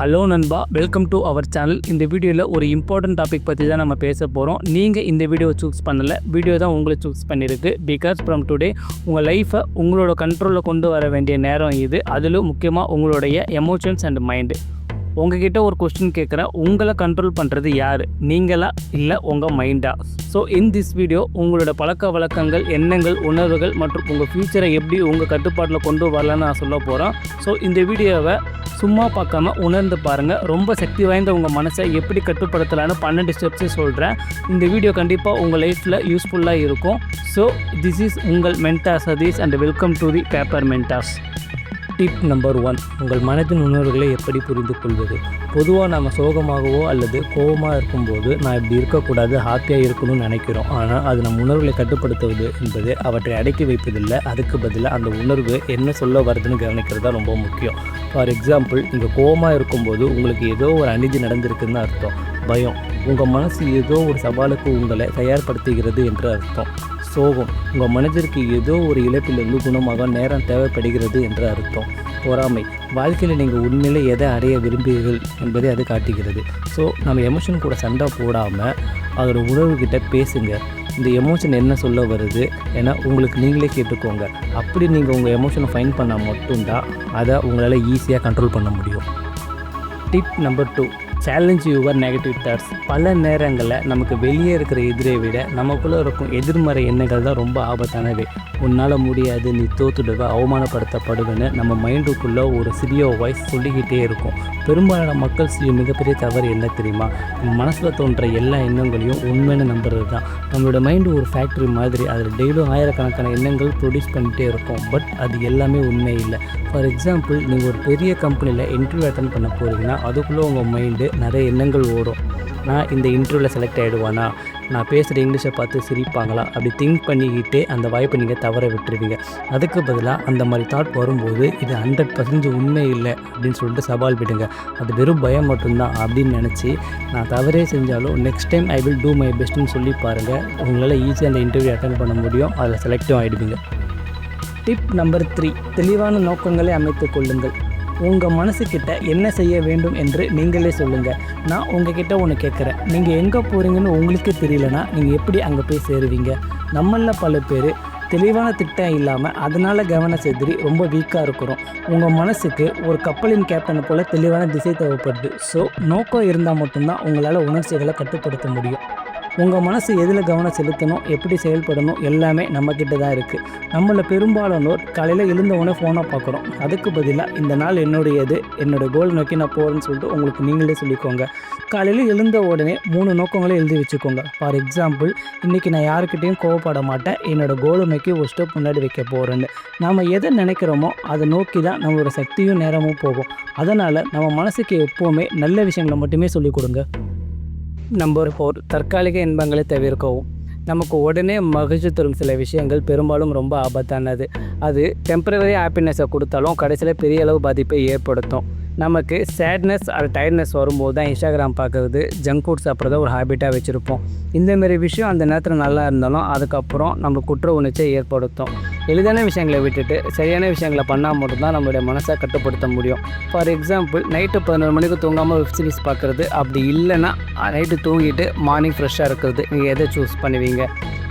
Hello நண்பா, welcome to our channel. இந்த வீடியோவில் ஒரு இம்பார்ட்டன்ட் டாபிக் பற்றி தான் நம்ம பேச போகிறோம். நீங்கள் இந்த வீடியோ சூஸ் பண்ணலை, வீடியோ தான் உங்களை சூஸ் பண்ணியிருக்கு. பிகாஸ் ஃப்ரம் டுடே உங்கள் லைஃப்பை உங்களோட கண்ட்ரோலில் கொண்டு வர வேண்டிய நேரம் இது. அதிலும் முக்கியமாக உங்களுடைய எமோஷன்ஸ் அண்ட் மைண்டு. உங்ககிட்ட ஒரு கொஸ்டின் கேட்குறேன், உங்களை கண்ட்ரோல் பண்ணுறது யார், நீங்களா இல்லை உங்கள் மைண்டா? ஸோ இன் திஸ் வீடியோ உங்களோட பழக்க வழக்கங்கள், எண்ணங்கள், உணர்வுகள் மற்றும் உங்கள் ஃப்யூச்சரை எப்படி உங்கள் கட்டுப்பாட்டில் கொண்டு வரலான்னு நான் சொல்ல போகிறேன். ஸோ இந்த வீடியோவை சும்மா பார்க்காம உணர்ந்து பாருங்கள். ரொம்ப சக்தி வாய்ந்த உங்கள் மனசை எப்படி கட்டுப்படுத்தலான்னு 12 ஸ்டெப்ஸு சொல்கிறேன். இந்த வீடியோ கண்டிப்பாக உங்கள் லைஃப்பில் யூஸ்ஃபுல்லாக இருக்கும். ஸோ திஸ் இஸ் உங்கள் mentor Satish and welcome to the paper mentors. Tip number 1, உங்கள் மனதின் உணர்வுகளை எப்படி புரிந்து கொள்வது. பொதுவாக நம்ம சோகமாகவோ அல்லது கோபமாக இருக்கும்போது நான் இப்படி இருக்கக்கூடாது, ஹாப்பியாக இருக்கணும்னு நினைக்கிறோம். ஆனால் அது நம்ம உணர்வுகளை கட்டுப்படுத்துவது என்பது அவற்றை அடக்கி வைப்பதில்லை. அதுக்கு பதிலாக அந்த உணர்வு என்ன சொல்ல வருதுன்னு கவனிக்கிறது தான் ரொம்ப முக்கியம். ஃபார் எக்ஸாம்பிள், நீங்கள் கோபமாக இருக்கும்போது உங்களுக்கு ஏதோ ஒரு அநீதி நடந்திருக்குன்னு அர்த்தம். பயம், உங்கள் மனசு ஏதோ ஒரு சவாலுக்கு உங்களை தயார்படுத்துகிறது என்று அர்த்தம். சோகம், உங்கள் மனதிற்கு ஏதோ ஒரு இழப்பிலிருந்து குணமாக நேரம் தேவைப்படுகிறது என்று அர்த்தம். பொறாமை, வாழ்க்கையில் நீங்கள் உண்மையிலே எதை அடைய விரும்புகிறீர்கள் என்பதை அது காட்டுகிறது. ஸோ நம்ம எமோஷன் கூட சண்டை போடாமல் அதோட உணர்வுகிட்ட பேசுங்க. இந்த எமோஷன் என்ன சொல்ல வருது ஏன்னா உங்களுக்கு நீங்களே கேட்டுக்கோங்க. அப்படி நீங்கள் உங்கள் எமோஷனை ஃபைண்ட் பண்ணால் மட்டும்தான் அதை உங்களால் ஈஸியாக கண்ட்ரோல் பண்ண முடியும். Tip number 2, challenge your negative thoughts. பல நேரங்களில் நமக்கு வெளியே இருக்கிற எதிரை விட நமக்குள்ளே இருக்கும் எதிர்மறை எண்ணங்கள் தான் ரொம்ப ஆபத்தானவை. உன்னால் முடியாது, நீ தோத்துடுவ, அவமானப்படுத்தப்படுவேன்னு நம்ம மைண்டுக்குள்ளே ஒரு சிறிய வாய்ஸ் சொல்லிக்கிட்டே இருக்கும். பெரும்பாலான மக்கள் செய்யும் மிகப்பெரிய தவறு என்ன தெரியுமா? நம்ம மனசில் தோன்ற எல்லா எண்ணங்களையும் உண்மைன்னு நம்புறது தான். நம்மளோட மைண்டு ஒரு ஃபேக்ட்ரி மாதிரி, அதில் டெய்லியும் ஆயிரக்கணக்கான எண்ணங்கள் ப்ரொடியூஸ் பண்ணிகிட்டே இருக்கும். பட் அது எல்லாமே உண்மை இல்லை. ஃபார் எக்ஸாம்பிள், நீங்கள் ஒரு பெரிய கம்பெனியில் இன்டர்வியூ அட்டன் பண்ண போகிறீங்கன்னா அதுக்குள்ளே உங்கள் மைண்டு நிறைய எண்ணங்கள் ஓடும். நான் இந்த இன்டர்வியூவில் செலக்ட் ஆகிடுவானா, நான் பேசுகிற இங்கிலீஷை பார்த்து சிரிப்பாங்களா, அப்படி திங்க் பண்ணிக்கிட்டே அந்த வாய்ப்பை நீங்கள் தவற விட்டுருவீங்க. அதுக்கு பதிலாக அந்த மாதிரி தாட் வரும்போது இது 100% உண்மை இல்லை அப்படின்னு சொல்லிட்டு சவால் விடுங்க. அது வெறும் பயம் மட்டும்தான் அப்படின்னு நினச்சி நான் தவறே செஞ்சாலும் next time I will do my பெஸ்ட்டுன்னு சொல்லி பாருங்கள். உங்களால் ஈஸியாக அந்த இன்டர்வியூ அட்டன் பண்ண முடியும், அதில் செலக்டும் ஆகிடுவீங்க. டிப் நம்பர் 3, தெளிவான நோக்கங்களை அமைத்துக் கொள்ளுங்கள். உங்கள் மனசுக்கிட்ட என்ன செய்ய வேண்டும் என்று நீங்களே சொல்லுங்கள். நான் உங்ககிட்ட ஒன்று கேட்குறேன், நீங்கள் எங்கே போகிறீங்கன்னு உங்களுக்கே தெரியலனா நீங்கள் எப்படி அங்கே போய் சேருவீங்க? நம்மளில் பல பேர் தெளிவான திட்டம் இல்லாமல் அதனால் கவனம் செதறி ரொம்ப வீக்காக இருக்கிறோம். உங்கள் மனசுக்கு ஒரு கப்பலின் கேப்டனை போல் தெளிவான திசை தேவைப்படுது. ஸோ நோக்கம் இருந்தால் மட்டும்தான் உங்களால் உணர்ச்சிகளை கட்டுப்படுத்த முடியும். உங்கள் மனசு எதில் கவனம் செலுத்தணும், எப்படி செயல்படணும் எல்லாமே நம்மக்கிட்ட தான் இருக்குது. நம்மளை பெரும்பாலானோர் காலையில் எழுந்தவுடனே ஃபோனை பார்க்குறோம். அதுக்கு பதிலாக இந்த நாள் என்னுடையது, என்னோடய கோல் நோக்கி நான் போகிறேன்னு சொல்லிட்டு உங்களுக்கு நீங்களே சொல்லிக்கோங்க. காலையில் எழுந்த உடனே 3 நோக்கங்களை எழுதி வச்சுக்கோங்க. ஃபார் எக்ஸாம்பிள், இன்றைக்கி நான் யாருக்கிட்டேயும் கோவப்பட மாட்டேன், என்னோடய கோலை நோக்கி ஒரு ஸ்டெப் முன்னாடி வைக்க போகிறேன்னு. நாம் எதை நினைக்கிறோமோ அதை நோக்கி தான் நம்மளோட சக்தியும் நேரமும் போகும். அதனால் நம்ம மனசுக்கு எப்போவுமே நல்ல விஷயங்களை மட்டுமே சொல்லிக் கொடுங்க. நம்பர் 4, தற்காலிக இன்பங்களை தவிர்க்கவும். நமக்கு உடனே மகிழ்ச்சி தரும் சில விஷயங்கள் பெரும்பாலும் ரொம்ப ஆபத்தானது. அது டெம்பரரி ஹாப்பினஸை கொடுத்தாலும் கடைசியில் பெரிய அளவு பாதிப்பை ஏற்படுத்தும். நமக்கு சேட்னஸ் ஆர் டயர்ட்னஸ் வரும்போது தான் இன்ஸ்டாகிராம் பார்க்குறது, ஜங்க் ஃபுட் சாப்பிட்றத ஒரு ஹேபிட்டாக வச்சுருப்போம். இந்தமாரி விஷயம் அந்த நேரத்தில் நல்லா இருந்தாலும் அதுக்கப்புறம் நம்ம குற்ற உணர்ச்சியை ஏற்படுத்தும். எளிதான விஷயங்களை விட்டுட்டு சரியான விஷயங்களை பண்ணால் மட்டும்தான் நம்மளுடைய மனசை கட்டுப்படுத்த முடியும். ஃபார் எக்ஸாம்பிள், நைட்டு 11 மணிக்கு தூங்காமல் வெப் சீரிஸ் பார்க்குறது, அப்படி இல்லைன்னா நைட்டு தூங்கிட்டு மார்னிங் ஃப்ரெஷ்ஷாக இருக்கிறது. நீங்கள் எதை சூஸ் பண்ணுவீங்க?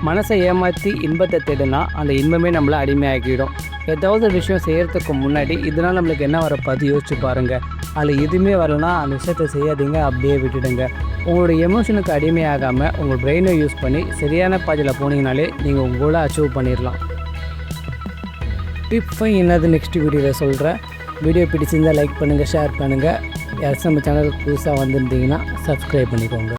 மனசை ஏமாற்றி இன்பத்தை தேடுனா அந்த இன்பமே நம்மளை அடிமையாகிடும். ஏதாவது விஷயம் செய்கிறதுக்கு முன்னாடி இதனால் நம்மளுக்கு என்ன வரப்பாது யோசிச்சு பாருங்கள். அதில் எதுவுமே வரலன்னா அந்த விஷயத்தை செய்யாதீங்க, அப்படியே விட்டுடுங்க. உங்களோட எமோஷனுக்கு அடிமையாகாமல் உங்கள் பிரெயினை யூஸ் பண்ணி சரியான பாதையில் போனீங்கனாலே நீங்கள் உங்களோட அச்சீவ் பண்ணிடலாம். டிப் 5 என்னது நெக்ஸ்ட் வீடியோவில் சொல்கிறேன். வீடியோ பிடிச்சிருந்தால் லைக் பண்ணுங்கள், ஷேர் பண்ணுங்கள். யாராச்சும் நம்ம சேனலுக்கு புதுசாக வந்திருந்தீங்கன்னா சப்ஸ்கிரைப் பண்ணிக்கோங்க.